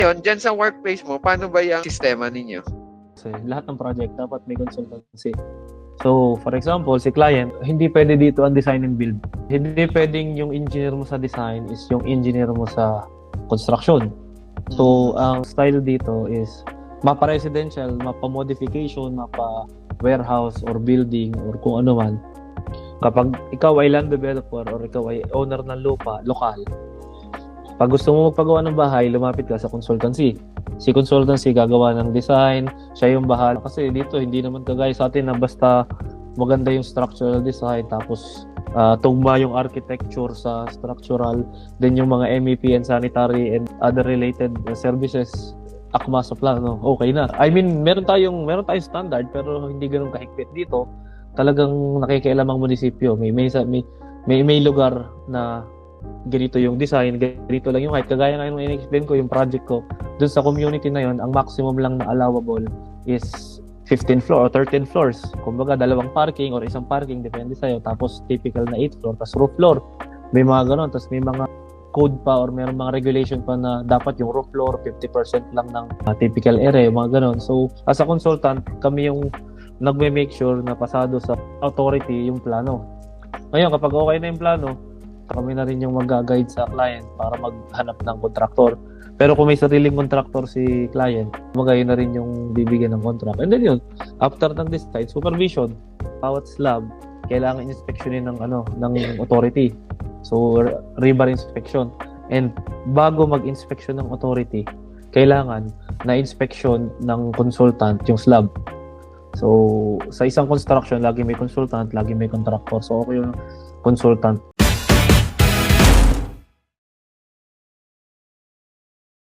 Yun, dyan sa workplace mo, paano ba yung sistema ninyo? Kasi lahat ng project dapat may consultancy. So, for example, si client, hindi pwede dito ang design and build. Hindi pwedeng yung engineer mo sa design is yung engineer mo sa construction. So, ang style dito is mapa-residential, mapa-modification, mapa-warehouse or building or kung ano man. Kapag ikaw ay land developer or ikaw ay owner ng lupa, lokal, pag gusto mo magpagawa ng bahay, lumapit ka sa consultancy. Si consultancy gagawa ng design, siya yung bahala. Kasi dito, hindi naman kagaya sa atin na basta maganda yung structural design, tapos tugma yung architecture sa structural, then yung mga MEP and sanitary and other related services, akma sa plano, okay na. I mean, meron tayong standard, pero hindi ganun kahigpit dito. Talagang nakikialam ang munisipyo. May lugar na ganito yung design, ganito lang yung height. Kagaya nga yung in-explain ko, yung project ko, dun sa community na yun, ang maximum lang na allowable is 15 floor or 13 floors. Kumbaga, dalawang parking or isang parking, depende sa'yo. Tapos, typical na 8 floor, tapos roof floor. May mga ganon. Tapos, may mga code pa or mayroong mga regulation pa na dapat yung roof floor, 50% lang ng typical area, mga ganon. So, as a consultant, kami yung nagme-make sure na pasado sa authority yung plano. Ngayon, kapag okay na yung plano, kami na rin yung mag-guide sa client para maghanap ng contractor. Pero kung may sariling contractor si client, magayon na rin yung bibigyan ng contract. And then yun, after ng design, supervision, bawat slab, kailangan inspeksyonin ng authority. So, rebar inspection. And bago mag-inspection ng authority, kailangan na inspection ng consultant yung slab. So, sa isang construction, lagi may consultant, lagi may contractor. So, okay yung consultant